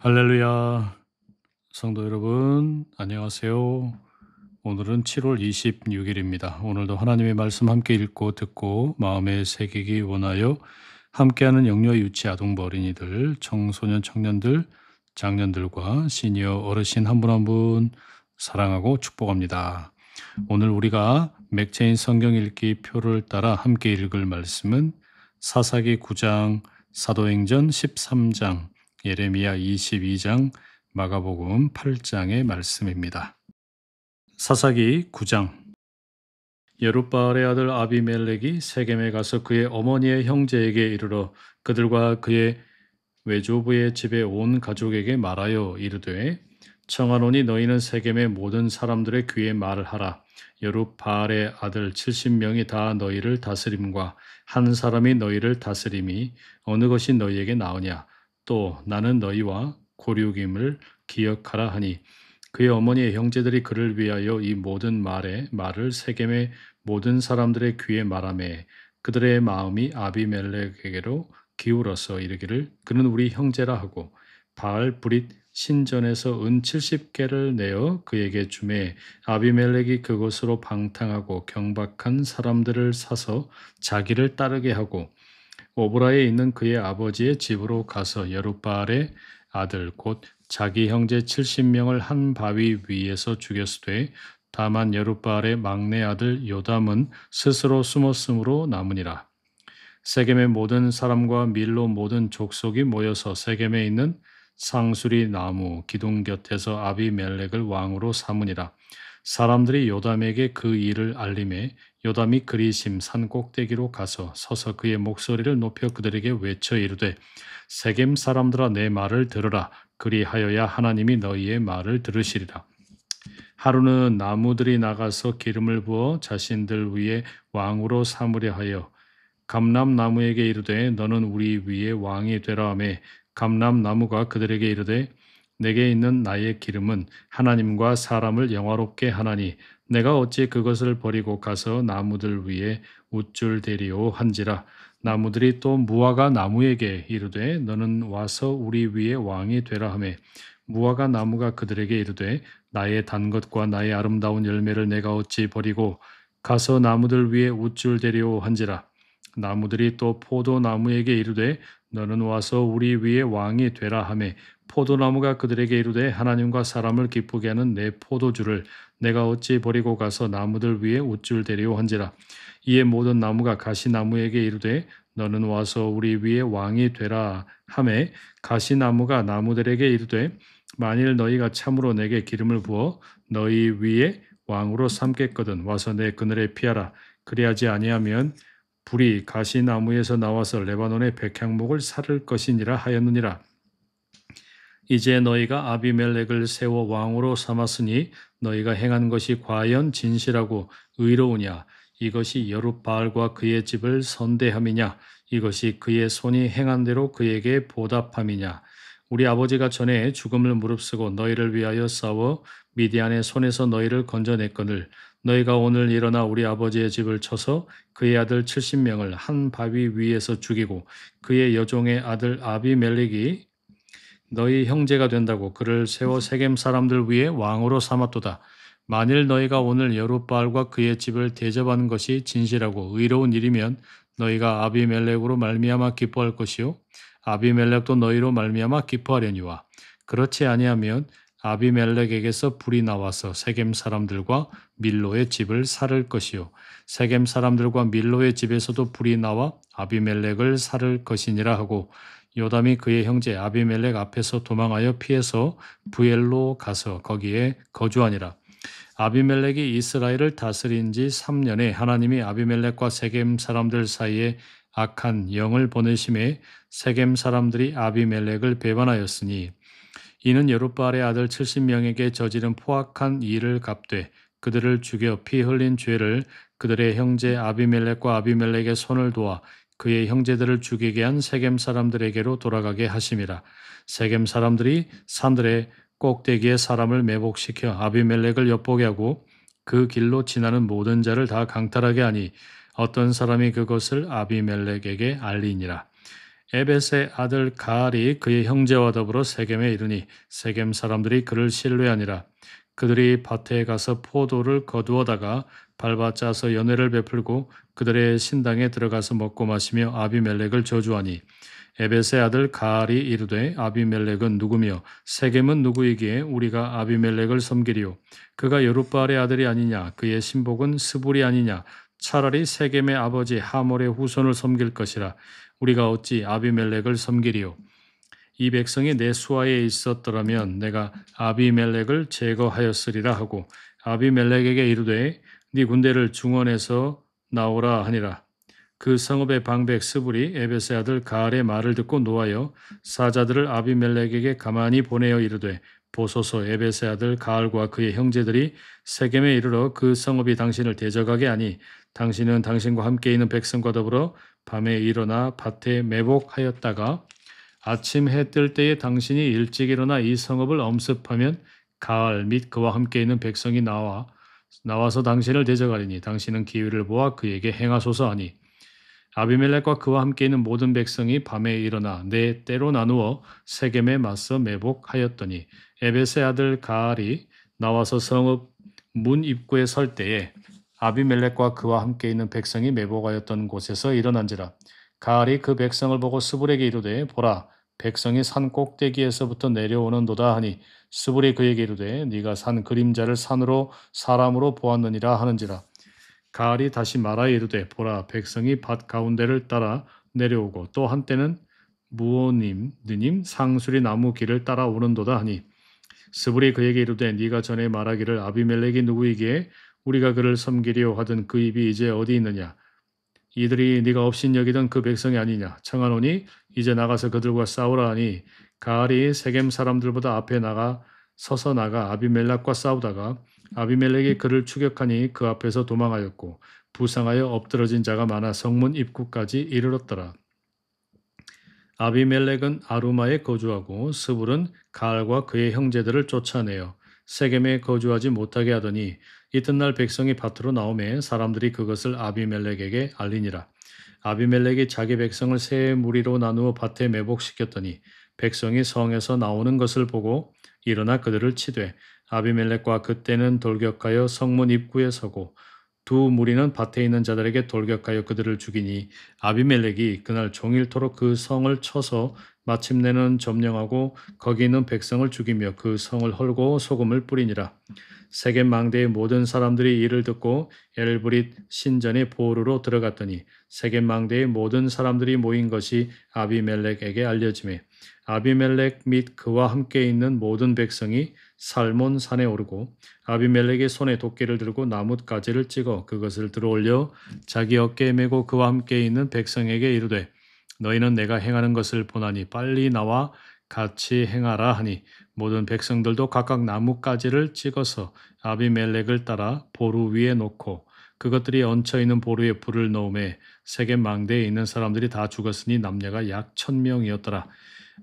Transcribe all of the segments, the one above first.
할렐루야. 성도 여러분, 안녕하세요. 오늘은 7월 26일입니다. 오늘도 하나님의 말씀 함께 읽고 듣고 마음에 새기기 원하여 함께하는 영유아 유치 아동부 어린이들, 청소년 청년들, 장년들과 시니어 어르신 한 분 한 분 사랑하고 축복합니다. 오늘 우리가 맥체인 성경 읽기 표를 따라 함께 읽을 말씀은 사사기 9장, 사도행전 13장, 예레미야 22장, 마가복음 8장의 말씀입니다. 사사기 9장. 여룻바알의 아들 아비멜렉이 세겜에 가서 그의 어머니의 형제에게 이르러 그들과 그의 외조부의 집에 온 가족에게 말하여 이르되 청하노니 너희는 세겜의 모든 사람들의 귀에 말을 하라. 여룻바알의 아들 70명이 다 너희를 다스림과 한 사람이 너희를 다스림이 어느 것이 너희에게 나으냐. 또 나는 너희와 고륙임을 기억하라 하니 그의 어머니의 형제들이 그를 위하여 이 모든 말을 세겜의 모든 사람들의 귀에 말하매 그들의 마음이 아비멜렉에게로 기울어서 이르기를 그는 우리 형제라 하고 바알 브릿 신전에서 은 70개를 내어 그에게 주매 아비멜렉이 그곳으로 방탕하고 경박한 사람들을 사서 자기를 따르게 하고 오브라에 있는 그의 아버지의 집으로 가서 여룻바알의 아들 곧 자기 형제 70명을 한 바위 위에서 죽였으되 다만 여룻바알의 막내 아들 요담은 스스로 숨었으므로 남으니라. 세겜의 모든 사람과 밀로 모든 족속이 모여서 세겜에 있는 상수리 나무 기둥 곁에서 아비멜렉을 왕으로 삼으니라. 사람들이 요담에게 그 일을 알림해 요담이 그리심 산 꼭대기로 가서 서서 그의 목소리를 높여 그들에게 외쳐 이르되 세겜 사람들아 내 말을 들으라. 그리하여야 하나님이 너희의 말을 들으시리라. 하루는 나무들이 나가서 기름을 부어 자신들 위에 왕으로 삼으려 하여 감람나무에게 이르되 너는 우리 위에 왕이 되라 하매 감람나무가 그들에게 이르되 내게 있는 나의 기름은 하나님과 사람을 영화롭게 하나니 내가 어찌 그것을 버리고 가서 나무들 위에 우쭐대리오 한지라. 나무들이 또 무화과 나무에게 이르되 너는 와서 우리 위에 왕이 되라 하매 무화과 나무가 그들에게 이르되 나의 단 것과 나의 아름다운 열매를 내가 어찌 버리고 가서 나무들 위에 우쭐대리오 한지라. 나무들이 또 포도나무에게 이르되 너는 와서 우리 위에 왕이 되라 하매 포도나무가 그들에게 이르되 하나님과 사람을 기쁘게 하는 내 포도주를 내가 어찌 버리고 가서 나무들 위에 우쭐대리오 한지라. 이에 모든 나무가 가시나무에게 이르되 너는 와서 우리 위에 왕이 되라 하매 가시나무가 나무들에게 이르되 만일 너희가 참으로 내게 기름을 부어 너희 위에 왕으로 삼겠거든 와서 내 그늘에 피하라. 그리하지 아니하면 불이 가시나무에서 나와서 레바논의 백향목을 사를 것이니라 하였느니라. 이제 너희가 아비멜렉을 세워 왕으로 삼았으니 너희가 행한 것이 과연 진실하고 의로우냐? 이것이 여룻바알과 그의 집을 선대함이냐? 이것이 그의 손이 행한 대로 그에게 보답함이냐? 우리 아버지가 전에 죽음을 무릅쓰고 너희를 위하여 싸워 미디안의 손에서 너희를 건져냈거늘 너희가 오늘 일어나 우리 아버지의 집을 쳐서 그의 아들 70명을 한 바위 위에서 죽이고 그의 여종의 아들 아비멜렉이 너희 형제가 된다고 그를 세워 세겜 사람들 위에 왕으로 삼았도다. 만일 너희가 오늘 여룻바알과 그의 집을 대접하는 것이 진실하고 의로운 일이면 너희가 아비멜렉으로 말미암아 기뻐할 것이요 아비멜렉도 너희로 말미암아 기뻐하려니와 그렇지 아니하면 아비멜렉에게서 불이 나와서 세겜 사람들과 밀로의 집을 살을 것이요 세겜 사람들과 밀로의 집에서도 불이 나와 아비멜렉을 살을 것이니라 하고 요담이 그의 형제 아비멜렉 앞에서 도망하여 피해서 부엘로 가서 거기에 거주하니라. 아비멜렉이 이스라엘을 다스린 지 3년에 하나님이 아비멜렉과 세겜 사람들 사이에 악한 영을 보내심에 세겜 사람들이 아비멜렉을 배반하였으니 이는 여룻바알의 아들 70명에게 저지른 포악한 일을 갚되 그들을 죽여 피 흘린 죄를 그들의 형제 아비멜렉과 아비멜렉의 손을 도와 그의 형제들을 죽이게 한 세겜 사람들에게로 돌아가게 하심이라. 세겜 사람들이 산들의 꼭대기에 사람을 매복시켜 아비멜렉을 엿보게 하고 그 길로 지나는 모든 자를 다 강탈하게 하니 어떤 사람이 그것을 아비멜렉에게 알리니라. 에벳의 아들 가알이 그의 형제와 더불어 세겜에 이르니 세겜 사람들이 그를 신뢰하니라. 그들이 밭에 가서 포도를 거두어다가 밟아 짜서 연회를 베풀고 그들의 신당에 들어가서 먹고 마시며 아비멜렉을 저주하니 에벳의 아들 가알이 이르되 아비멜렉은 누구며 세겜은 누구이기에 우리가 아비멜렉을 섬기리요. 그가 여룻바알의 아들이 아니냐. 그의 신복은 스불이 아니냐. 차라리 세겜의 아버지 하몰의 후손을 섬길 것이라. 우리가 어찌 아비멜렉을 섬기리요. 이 백성이 내 수하에 있었더라면 내가 아비멜렉을 제거하였으리라 하고 아비멜렉에게 이르되 네 군대를 중원에서 나오라 하니라. 그 성읍의 방백 스불이 에벳의 아들 가알의 말을 듣고 노하여 사자들을 아비멜렉에게 가만히 보내어 이르되 보소서 에벳의 아들 가알과 그의 형제들이 세겜에 이르러 그 성읍이 당신을 대적하게 하니 당신은 당신과 함께 있는 백성과 더불어 밤에 일어나 밭에 매복하였다가 아침 해 뜰 때에 당신이 일찍 일어나 이 성읍을 엄습하면 가알 및 그와 함께 있는 백성이 나와서 당신을 대적하리니 당신은 기회를 보아 그에게 행하소서 하니 아비멜렉과 그와 함께 있는 모든 백성이 밤에 일어나 네 때로 나누어 세겜에 맞서 매복하였더니 에벳의 아들 가알이 나와서 성읍 문 입구에 설 때에 아비멜렉과 그와 함께 있는 백성이 매복하였던 곳에서 일어난지라. 가알이 그 백성을 보고 스불에게 이르되 보라 백성이 산 꼭대기에서부터 내려오는도다 하니 스불이 그에게 이르되 네가 산 그림자를 산으로 사람으로 보았느니라 하는지라. 가알이 다시 말하여 이르되 보라 백성이 밭 가운데를 따라 내려오고 또 한때는 무오님 느님 상수리 나무 길을 따라 오는도다 하니 스불이 그에게 이르되 네가 전에 말하기를 아비멜렉이 누구이기에 우리가 그를 섬기려 하던 그 입이 이제 어디 있느냐. 이들이 네가 업신여기던 그 백성이 아니냐. 청하노니 이제 나가서 그들과 싸우라 하니 가알이 세겜 사람들보다 앞에 서서 나가 아비멜렉과 싸우다가 아비멜렉이 그를 추격하니 그 앞에서 도망하였고 부상하여 엎드러진 자가 많아 성문 입구까지 이르렀더라. 아비멜렉은 아루마에 거주하고 스불은 가알과 그의 형제들을 쫓아내어 세겜에 거주하지 못하게 하더니 이튿날 백성이 밭으로 나오매 사람들이 그것을 아비멜렉에게 알리니라. 아비멜렉이 자기 백성을 세 무리로 나누어 밭에 매복시켰더니 백성이 성에서 나오는 것을 보고 일어나 그들을 치되 아비멜렉과 그때는 돌격하여 성문 입구에 서고 두 무리는 밭에 있는 자들에게 돌격하여 그들을 죽이니 아비멜렉이 그날 종일토록 그 성을 쳐서 마침내는 점령하고 거기 있는 백성을 죽이며 그 성을 헐고 소금을 뿌리니라. 세겜 망대의 모든 사람들이 이를 듣고 엘브릿 신전의 보루로 들어갔더니 세겜 망대의 모든 사람들이 모인 것이 아비멜렉에게 알려지매 아비멜렉 및 그와 함께 있는 모든 백성이 살몬 산에 오르고 아비멜렉의 손에 도끼를 들고 나뭇가지를 찍어 그것을 들어올려 자기 어깨에 메고 그와 함께 있는 백성에게 이르되 너희는 내가 행하는 것을 보나니 빨리 나와 같이 행하라 하니 모든 백성들도 각각 나뭇가지를 찍어서 아비멜렉을 따라 보루 위에 놓고 그것들이 얹혀 있는 보루에 불을 넣음에 세겜 망대에 있는 사람들이 다 죽었으니 남녀가 약 1000명이었더라.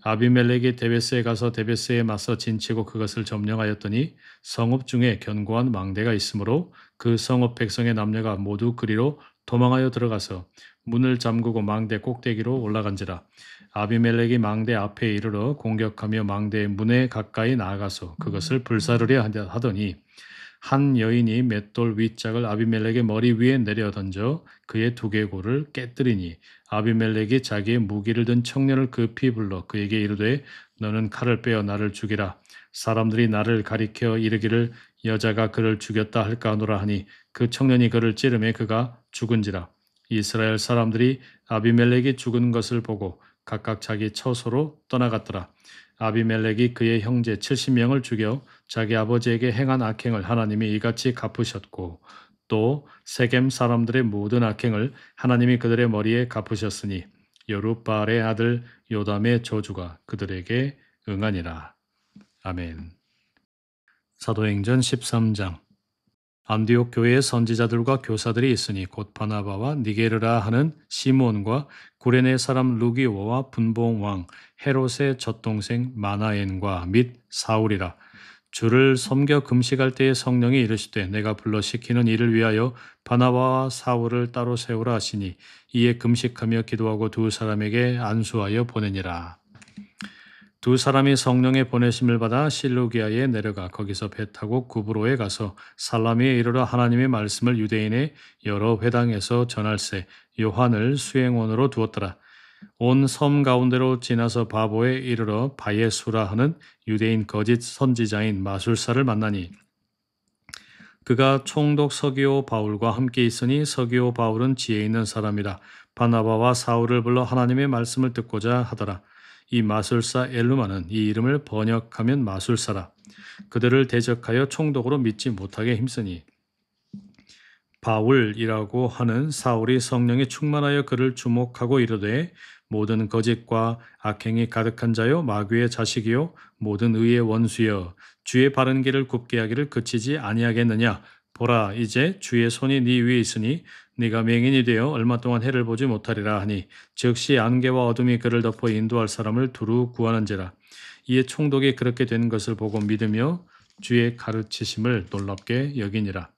아비멜렉이 데베스에 가서 데베스에 맞서 진치고 그것을 점령하였더니 성읍 중에 견고한 망대가 있으므로 그 성읍 백성의 남녀가 모두 그리로 도망하여 들어가서 문을 잠그고 망대 꼭대기로 올라간지라. 아비멜렉이 망대 앞에 이르러 공격하며 망대의 문에 가까이 나아가서 그것을 불사르려 하더니 한 여인이 맷돌 윗짝을 아비멜렉의 머리 위에 내려 던져 그의 두개골을 깨뜨리니 아비멜렉이 자기의 무기를 든 청년을 급히 불러 그에게 이르되 너는 칼을 빼어 나를 죽이라. 사람들이 나를 가리켜 이르기를 여자가 그를 죽였다 할까 하노라 하니 그 청년이 그를 찌르매 그가 죽은지라. 이스라엘 사람들이 아비멜렉이 죽은 것을 보고 각각 자기 처소로 떠나갔더라. 아비멜렉이 그의 형제 70명을 죽여 자기 아버지에게 행한 악행을 하나님이 이같이 갚으셨고 또 세겜 사람들의 모든 악행을 하나님이 그들의 머리에 갚으셨으니 여룻바알의 아들 요담의 저주가 그들에게 응하니라. 아멘. 사도행전 13장. 안디옥 교회의 선지자들과 교사들이 있으니 곧 바나바와 니게르라 하는 시몬과 구레네 사람 루기오와 분봉 왕 헤롯의 젖동생 마나엔과 및 사울이라. 주를 섬겨 금식할 때에 성령이 이르시되 내가 불러 시키는 일을 위하여 바나바와 사울을 따로 세우라 하시니 이에 금식하며 기도하고 두 사람에게 안수하여 보내니라. 두 사람이 성령의 보내심을 받아 실루기아에 내려가 거기서 배 타고 구브로에 가서 살라미에 이르러 하나님의 말씀을 유대인의 여러 회당에서 전할세 요한을 수행원으로 두었더라. 온 섬 가운데로 지나서 바보에 이르러 바예수라 하는 유대인 거짓 선지자인 마술사를 만나니 그가 총독 서기오 바울과 함께 있으니 서기오 바울은 지혜 있는 사람이라 바나바와 사울을 불러 하나님의 말씀을 듣고자 하더라. 이 마술사 엘루마는 이 이름을 번역하면 마술사라. 그들을 대적하여 총독으로 믿지 못하게 힘쓰니 바울이라고 하는 사울이 성령에 충만하여 그를 주목하고 이르되 모든 거짓과 악행이 가득한 자요 마귀의 자식이요 모든 의의 원수여 주의 바른 길을 굽게 하기를 그치지 아니하겠느냐. 보라 이제 주의 손이 네 위에 있으니 네가 맹인이 되어 얼마 동안 해를 보지 못하리라 하니 즉시 안개와 어둠이 그를 덮어 인도할 사람을 두루 구하는지라. 이에 총독이 그렇게 된 것을 보고 믿으며 주의 가르치심을 놀랍게 여기니라.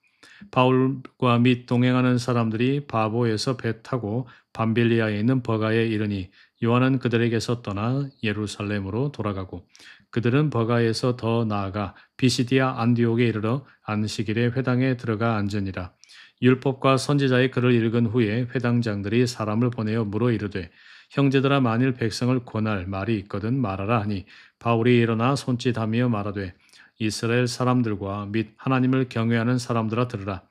바울과 및 동행하는 사람들이 바보에서 배 타고 밤빌리아에 있는 버가에 이르니 요한은 그들에게서 떠나 예루살렘으로 돌아가고 그들은 버가에서 더 나아가 비시디아 안디옥에 이르러 안식일에 회당에 들어가 앉으니라. 율법과 선지자의 글을 읽은 후에 회당장들이 사람을 보내어 물어 이르되 형제들아 만일 백성을 권할 말이 있거든 말하라 하니 바울이 일어나 손짓하며 말하되 이스라엘 사람들과 및 하나님을 경외하는 사람들아 들으라.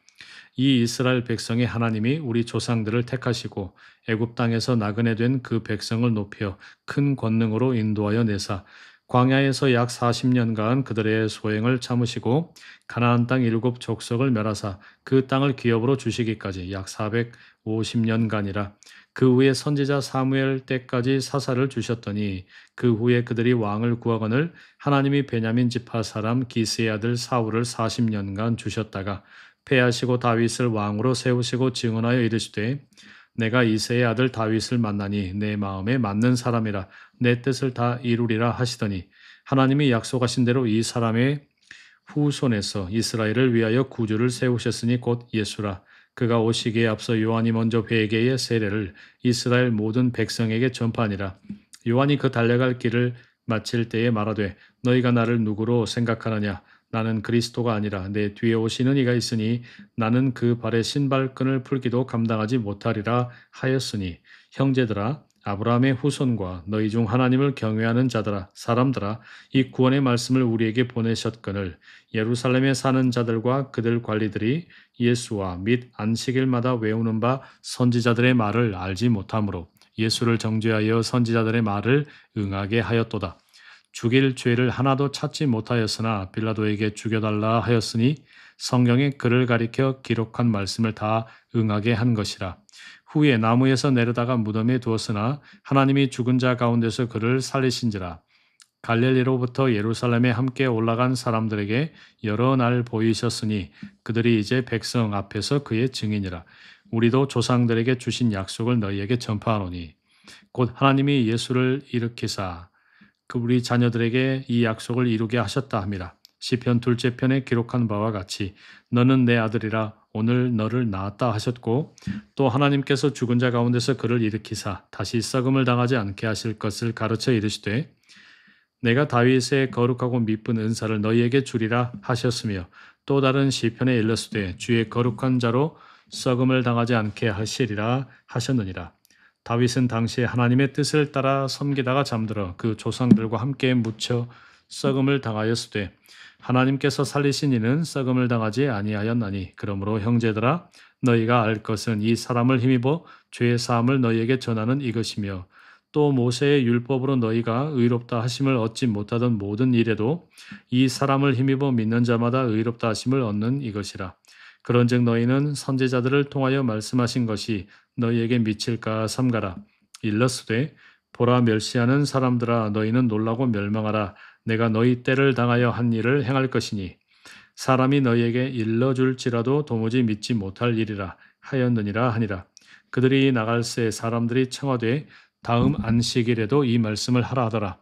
이 이스라엘 백성의 하나님이 우리 조상들을 택하시고 애굽 땅에서 나그네 된 그 백성을 높여 큰 권능으로 인도하여 내사 광야에서 약 40년간 그들의 소행을 참으시고 가나안 땅 7 족속을 멸하사 그 땅을 기업으로 주시기까지 약 450년간이라. 그 후에 선지자 사무엘 때까지 사사를 주셨더니 그 후에 그들이 왕을 구하거늘 하나님이 베냐민 지파 사람 기스의 아들 사울을 40년간 주셨다가 패하시고 다윗을 왕으로 세우시고 증언하여 이르시되 내가 이새의 아들 다윗을 만나니 내 마음에 맞는 사람이라 내 뜻을 다 이루리라 하시더니 하나님이 약속하신 대로 이 사람의 후손에서 이스라엘을 위하여 구주를 세우셨으니 곧 예수라. 그가 오시기에 앞서 요한이 먼저 회개의 세례를 이스라엘 모든 백성에게 전파하니라. 요한이 그 달려갈 길을 마칠 때에 말하되 너희가 나를 누구로 생각하느냐. 나는 그리스도가 아니라 내 뒤에 오시는 이가 있으니 나는 그 발의 신발끈을 풀기도 감당하지 못하리라 하였으니 형제들아 아브라함의 후손과 너희 중 하나님을 경외하는 자들아 사람들아 이 구원의 말씀을 우리에게 보내셨거늘 예루살렘에 사는 자들과 그들 관리들이 예수와 및 안식일마다 외우는 바 선지자들의 말을 알지 못하므로 예수를 정죄하여 선지자들의 말을 응하게 하였도다. 죽일 죄를 하나도 찾지 못하였으나 빌라도에게 죽여달라 하였으니 성경에 그를 가리켜 기록한 말씀을 다 응하게 한 것이라. 후에 나무에서 내려다가 무덤에 두었으나 하나님이 죽은 자 가운데서 그를 살리신지라. 갈릴리로부터 예루살렘에 함께 올라간 사람들에게 여러 날 보이셨으니 그들이 이제 백성 앞에서 그의 증인이라. 우리도 조상들에게 주신 약속을 너희에게 전파하노니 곧 하나님이 예수를 일으키사 그 우리 자녀들에게 이 약속을 이루게 하셨다 함이라. 시편 2째 편에 기록한 바와 같이 너는 내 아들이라 오늘 너를 낳았다 하셨고 또 하나님께서 죽은 자 가운데서 그를 일으키사 다시 썩음을 당하지 않게 하실 것을 가르쳐 이르시되 내가 다윗의 거룩하고 미쁜 은사를 너희에게 주리라 하셨으며 또 다른 시편에 일렀으되 주의 거룩한 자로 썩음을 당하지 않게 하시리라 하셨느니라. 다윗은 당시에 하나님의 뜻을 따라 섬기다가 잠들어 그 조상들과 함께 묻혀 썩음을 당하였으되 하나님께서 살리신 이는 썩음을 당하지 아니하였나니 그러므로 형제들아 너희가 알 것은 이 사람을 힘입어 죄의 사함을 너희에게 전하는 이것이며 또 모세의 율법으로 너희가 의롭다 하심을 얻지 못하던 모든 일에도 이 사람을 힘입어 믿는 자마다 의롭다 하심을 얻는 이것이라. 그런즉 너희는 선지자들을 통하여 말씀하신 것이 너희에게 미칠까 삼가라. 일러스되 보라 멸시하는 사람들아 너희는 놀라고 멸망하라. 내가 너희 때를 당하여 한 일을 행할 것이니 사람이 너희에게 일러줄지라도 도무지 믿지 못할 일이라 하였느니라 하니라. 그들이 나갈새 사람들이 청하되 다음 안식일에도 이 말씀을 하라 하더라.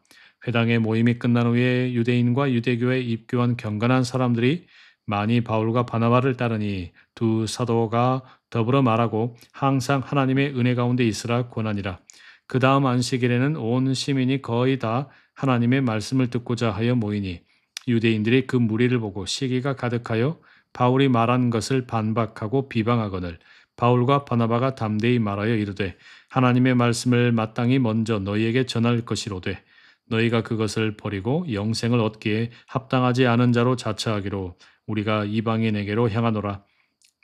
회당의 모임이 끝난 후에 유대인과 유대교에 입교한 경건한 사람들이 많이 바울과 바나바를 따르니 두 사도가 더불어 말하고 항상 하나님의 은혜 가운데 있으라 권하니라. 그 다음 안식일에는 온 시민이 거의 다 하나님의 말씀을 듣고자 하여 모이니 유대인들이 그 무리를 보고 시기가 가득하여 바울이 말한 것을 반박하고 비방하거늘 바울과 바나바가 담대히 말하여 이르되 하나님의 말씀을 마땅히 먼저 너희에게 전할 것이로되 너희가 그것을 버리고 영생을 얻기에 합당하지 않은 자로 자처하기로 우리가 이방인에게로 향하노라.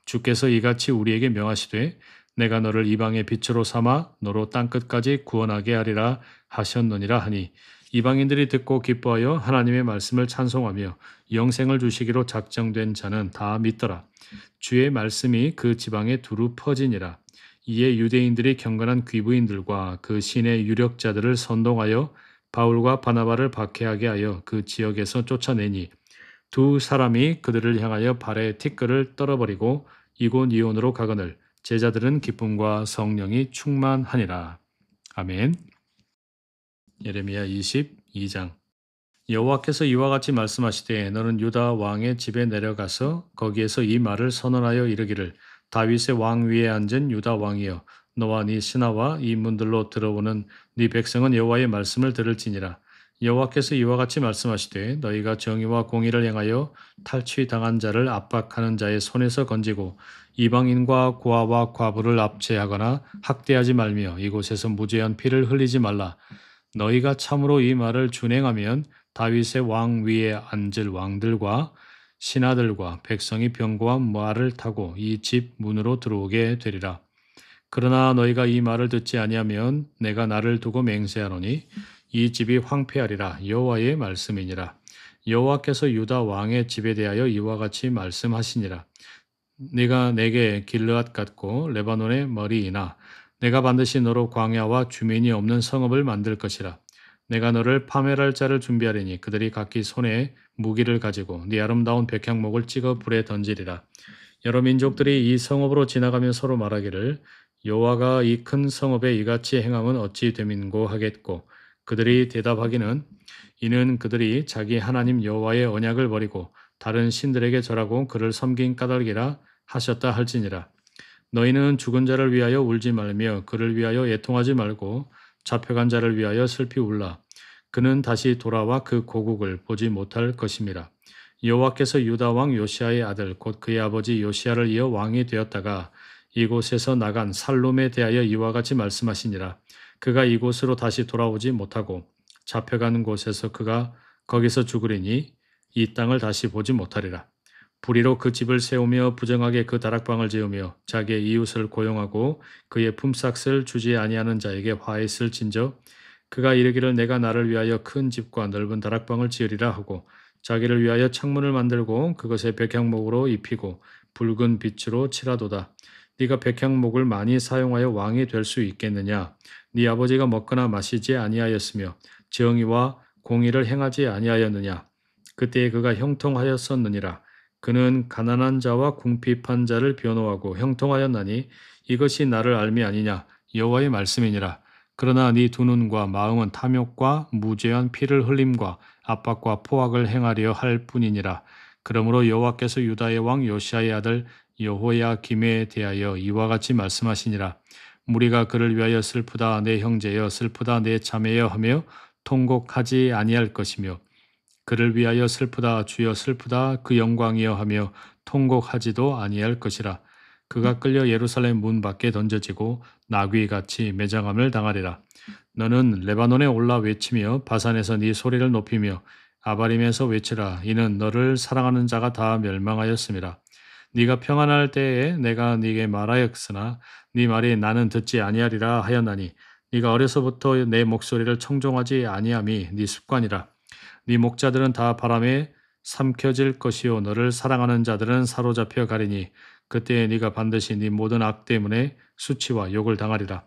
주께서 이같이 우리에게 명하시되 내가 너를 이방의 빛으로 삼아 너로 땅끝까지 구원하게 하리라 하셨느니라 하니 이방인들이 듣고 기뻐하여 하나님의 말씀을 찬송하며 영생을 주시기로 작정된 자는 다 믿더라. 주의 말씀이 그 지방에 두루 퍼지니라. 이에 유대인들이 경건한 귀부인들과 그 신의 유력자들을 선동하여 바울과 바나바를 박해하게 하여 그 지역에서 쫓아내니 두 사람이 그들을 향하여 발에 티끌을 떨어버리고 이곳이온으로 가거늘 제자들은 기쁨과 성령이 충만하니라. 아멘. 예레미야 22장. 여호와께서 이와 같이 말씀하시되 너는 유다 왕의 집에 내려가서 거기에서 이 말을 선언하여 이르기를 다윗의 왕 위에 앉은 유다 왕이여 너와 네 신하와 이 문들로 들어오는 네 백성은 여호와의 말씀을 들을지니라. 여호와께서 이와 같이 말씀하시되 너희가 정의와 공의를 행하여 탈취당한 자를 압박하는 자의 손에서 건지고 이방인과 고아와 과부를 압제하거나 학대하지 말며 이곳에서 무죄한 피를 흘리지 말라. 너희가 참으로 이 말을 준행하면 다윗의 왕 위에 앉을 왕들과 신하들과 백성이 병거와 말을 타고 이 집 문으로 들어오게 되리라. 그러나 너희가 이 말을 듣지 아니하면 내가 나를 두고 맹세하노니 이 집이 황폐하리라. 여호와의 말씀이니라. 여호와께서 유다 왕의 집에 대하여 이와 같이 말씀하시니라. 네가 내게 길르앗 같고 레바논의 머리이나 내가 반드시 너로 광야와 주민이 없는 성읍을 만들 것이라. 내가 너를 파멸할 자를 준비하리니 그들이 각기 손에 무기를 가지고 네 아름다운 백향목을 찍어 불에 던지리라. 여러 민족들이 이 성읍으로 지나가며 서로 말하기를 여호와가 이 큰 성읍에 이같이 행함은 어찌 됨인고 하겠고 그들이 대답하기는 이는 그들이 자기 하나님 여호와의 언약을 버리고 다른 신들에게 절하고 그를 섬긴 까닭이라 하셨다 할지니라. 너희는 죽은 자를 위하여 울지 말며 그를 위하여 애통하지 말고 잡혀간 자를 위하여 슬피 울라. 그는 다시 돌아와 그 고국을 보지 못할 것임이라. 여호와께서 유다 왕 요시아의 아들 곧 그의 아버지 요시아를 이어 왕이 되었다가 이곳에서 나간 살롬에 대하여 이와 같이 말씀하시니라. 그가 이곳으로 다시 돌아오지 못하고 잡혀가는 곳에서 그가 거기서 죽으리니 이 땅을 다시 보지 못하리라. 불의로 그 집을 세우며 부정하게 그 다락방을 지으며 자기의 이웃을 고용하고 그의 품삯을 주지 아니하는 자에게 화했을진저 그가 이르기를 내가 나를 위하여 큰 집과 넓은 다락방을 지으리라 하고 자기를 위하여 창문을 만들고 그것에 백향목으로 입히고 붉은 빛으로 칠하도다. 네가 백향목을 많이 사용하여 왕이 될 수 있겠느냐? 네 아버지가 먹거나 마시지 아니하였으며 정의와 공의를 행하지 아니하였느냐? 그때에 그가 형통하였었느니라. 그는 가난한 자와 궁핍한 자를 변호하고 형통하였나니 이것이 나를 알미 아니냐? 여호와의 말씀이니라. 그러나 네 두 눈과 마음은 탐욕과 무죄한 피를 흘림과 압박과 포악을 행하려 할 뿐이니라. 그러므로 여호와께서 유다의 왕 요시아의 아들 여호야김에 대하여 이와 같이 말씀하시니라. 무리가 그를 위하여 슬프다 내 형제여 슬프다 내 자매여 하며 통곡하지 아니할 것이며 그를 위하여 슬프다 주여 슬프다 그 영광이여 하며 통곡하지도 아니할 것이라. 그가 끌려 예루살렘 문 밖에 던져지고 나귀같이 매장함을 당하리라. 너는 레바논에 올라 외치며 바산에서 네 소리를 높이며 아바림에서 외치라. 이는 너를 사랑하는 자가 다 멸망하였음이라. 네가 평안할 때에 내가 네게 말하였으나 네 말이 나는 듣지 아니하리라 하였나니 네가 어려서부터 내 목소리를 청종하지 아니함이 네 습관이라. 네 목자들은 다 바람에 삼켜질 것이요 너를 사랑하는 자들은 사로잡혀 가리니 그때에 네가 반드시 네 모든 악 때문에 수치와 욕을 당하리라.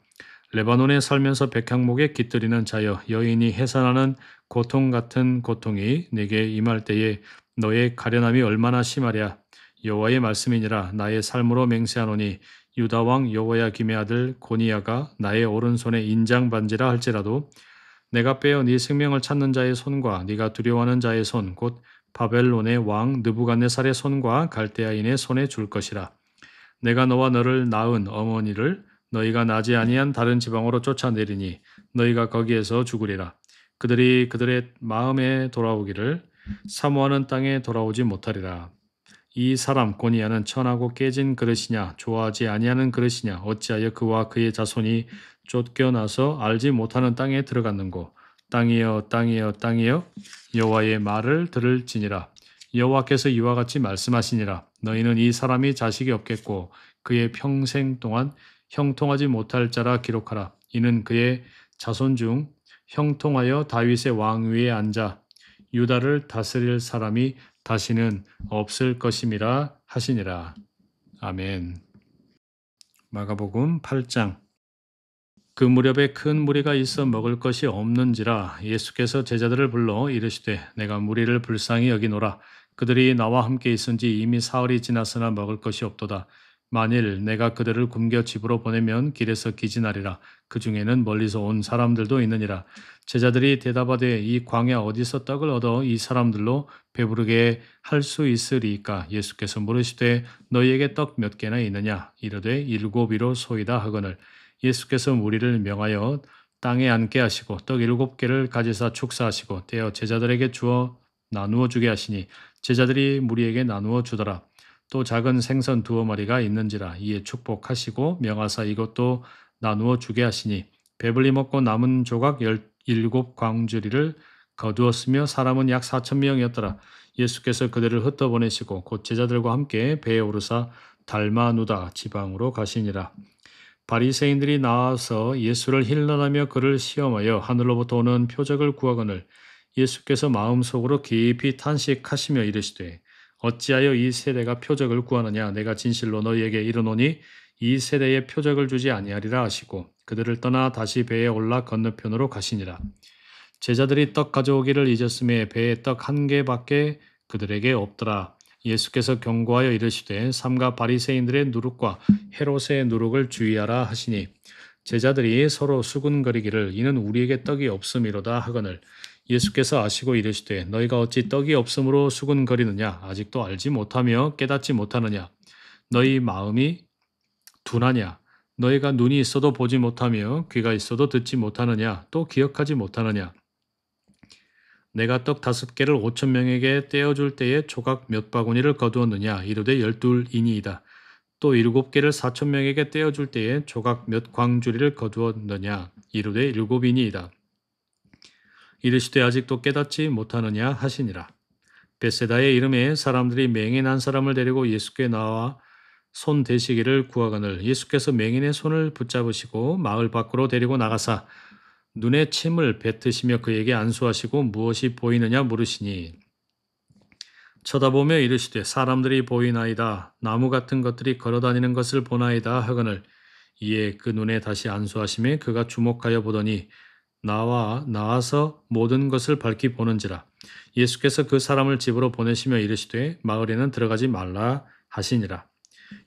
레바논에 살면서 백향목에 깃들이는 자여 여인이 해산하는 고통 같은 고통이 네게 임할 때에 너의 가련함이 얼마나 심하랴. 여호와의 말씀이니라. 나의 삶으로 맹세하노니 유다 왕 여호야김의 아들 고니야가 나의 오른손에 인장 반지라 할지라도 내가 빼어 네 생명을 찾는 자의 손과 네가 두려워하는 자의 손 곧 바벨론의 왕 느부갓네살의 손과 갈대아인의 손에 줄 것이라. 내가 너와 너를 낳은 어머니를 너희가 나지 아니한 다른 지방으로 쫓아내리니 너희가 거기에서 죽으리라. 그들이 그들의 마음에 돌아오기를 사모하는 땅에 돌아오지 못하리라. 이 사람 고니아는 천하고 깨진 그릇이냐 좋아하지 아니하는 그릇이냐 어찌하여 그와 그의 자손이 쫓겨나서 알지 못하는 땅에 들어갔는고. 땅이여 땅이여 땅이여 여호와의 말을 들을지니라. 여호와께서 이와 같이 말씀하시니라. 너희는 이 사람이 자식이 없겠고 그의 평생 동안 형통하지 못할 자라 기록하라. 이는 그의 자손 중 형통하여 다윗의 왕위에 앉아 유다를 다스릴 사람이 다시는 없을 것임이라 하시니라. 아멘. 마가복음 8장. 그 무렵에 큰 무리가 있어 먹을 것이 없는지라 예수께서 제자들을 불러 이르시되 내가 무리를 불쌍히 여기노라. 그들이 나와 함께 있은지 이미 사흘이 지났으나 먹을 것이 없도다. 만일 내가 그들을 굶겨 집으로 보내면 길에서 기진하리라. 그 중에는 멀리서 온 사람들도 있느니라. 제자들이 대답하되 이 광야 어디서 떡을 얻어 이 사람들로 배부르게 할 수 있으리이까. 예수께서 물으시되 너희에게 떡 몇 개나 있느냐. 이르되 7이로 소이다 하거늘. 예수께서 무리를 명하여 땅에 앉게 하시고 떡 7개를 가지사 축사하시고 떼어 제자들에게 주어 나누어 주게 하시니 제자들이 무리에게 나누어 주더라. 또 작은 생선 2마리가 있는지라. 이에 축복하시고 명하사 이것도 나누어 주게 하시니 배불리 먹고 남은 조각 17광주리를 거두었으며 사람은 약 4,000명이었더라. 예수께서 그들을 흩어보내시고 곧 제자들과 함께 배에 오르사 달마누다 지방으로 가시니라. 바리새인들이 나와서 예수를 힐난하며 그를 시험하여 하늘로부터 오는 표적을 구하거늘 예수께서 마음속으로 깊이 탄식하시며 이르시되 어찌하여 이 세대가 표적을 구하느냐. 내가 진실로 너희에게 이르노니 이 세대에 표적을 주지 아니하리라 하시고 그들을 떠나 다시 배에 올라 건너편으로 가시니라. 제자들이 떡 가져오기를 잊었음에 배에 떡 1개밖에 그들에게 없더라. 예수께서 경고하여 이르시되 삼가 바리새인들의 누룩과 헤롯의 누룩을 주의하라 하시니 제자들이 서로 수군거리기를 이는 우리에게 떡이 없음이로다 하거늘 예수께서 아시고 이르시되 너희가 어찌 떡이 없음으로 수군거리느냐. 아직도 알지 못하며 깨닫지 못하느냐. 너희 마음이 둔하냐. 너희가 눈이 있어도 보지 못하며 귀가 있어도 듣지 못하느냐. 또 기억하지 못하느냐. 내가 떡 5개를 5,000명에게 떼어줄 때에 조각 몇 바구니를 거두었느냐. 이르되 12이니이다. 또 7개를 4,000명에게 떼어줄 때에 조각 몇 광주리를 거두었느냐. 이르되 7이니이다. 이르시되 아직도 깨닫지 못하느냐 하시니라. 벳세다의 이름에 사람들이 맹인한 사람을 데리고 예수께 나와 손 대시기를 구하거늘 예수께서 맹인의 손을 붙잡으시고 마을 밖으로 데리고 나가사 눈에 침을 뱉으시며 그에게 안수하시고 무엇이 보이느냐 물으시니 쳐다보며 이르시되 사람들이 보이나이다. 나무 같은 것들이 걸어다니는 것을 보나이다 하거늘 이에 그 눈에 다시 안수하심에 그가 주목하여 보더니 나와서 모든 것을 밝히 보는지라. 예수께서 그 사람을 집으로 보내시며 이르시되 마을에는 들어가지 말라 하시니라.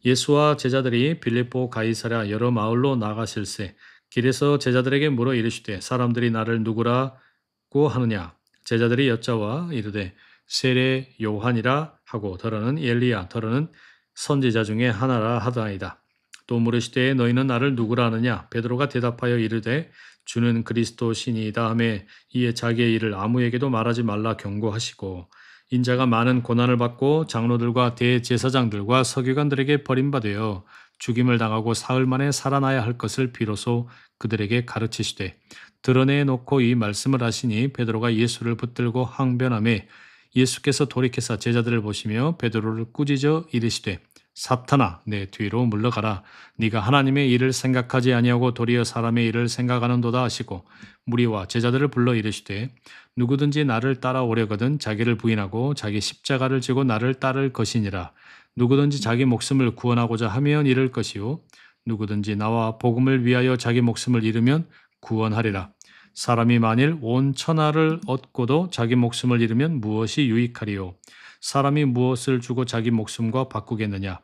예수와 제자들이 빌립보 가이사랴 여러 마을로 나가실새 길에서 제자들에게 물어 이르시되 사람들이 나를 누구라고 하느냐. 제자들이 여짜와 이르되 세례 요한이라 하고 더러는 엘리야 더러는 선지자 중에 하나라 하더이다. 또 물으시되 너희는 나를 누구라 하느냐. 베드로가 대답하여 이르되 주는 그리스도 신이다 하매 이에 자기의 일을 아무에게도 말하지 말라 경고하시고 인자가 많은 고난을 받고 장로들과 대제사장들과 서기관들에게 버림받아 죽임을 당하고 사흘 만에 살아나야 할 것을 비로소 그들에게 가르치시되 드러내놓고 이 말씀을 하시니 베드로가 예수를 붙들고 항변하매 예수께서 돌이켜서 제자들을 보시며 베드로를 꾸짖어 이르시되 사탄아 내 뒤로 물러가라. 네가 하나님의 일을 생각하지 아니하고 도리어 사람의 일을 생각하는도다 하시고 무리와 제자들을 불러 이르시되 누구든지 나를 따라오려거든 자기를 부인하고 자기 십자가를 지고 나를 따를 것이니라. 누구든지 자기 목숨을 구원하고자 하면 잃을 것이요 누구든지 나와 복음을 위하여 자기 목숨을 잃으면 구원하리라. 사람이 만일 온 천하를 얻고도 자기 목숨을 잃으면 무엇이 유익하리요. 사람이 무엇을 주고 자기 목숨과 바꾸겠느냐.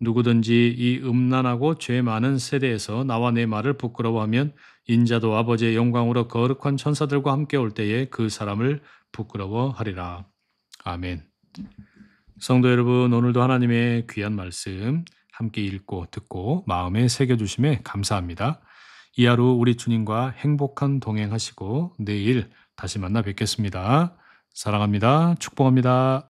누구든지 이 음란하고 죄 많은 세대에서 나와 내 말을 부끄러워하면 인자도 아버지의 영광으로 거룩한 천사들과 함께 올 때에 그 사람을 부끄러워하리라. 아멘. 성도 여러분, 오늘도 하나님의 귀한 말씀 함께 읽고 듣고 마음에 새겨주심에 감사합니다. 이 하루 우리 주님과 행복한 동행하시고 내일 다시 만나 뵙겠습니다. 사랑합니다. 축복합니다.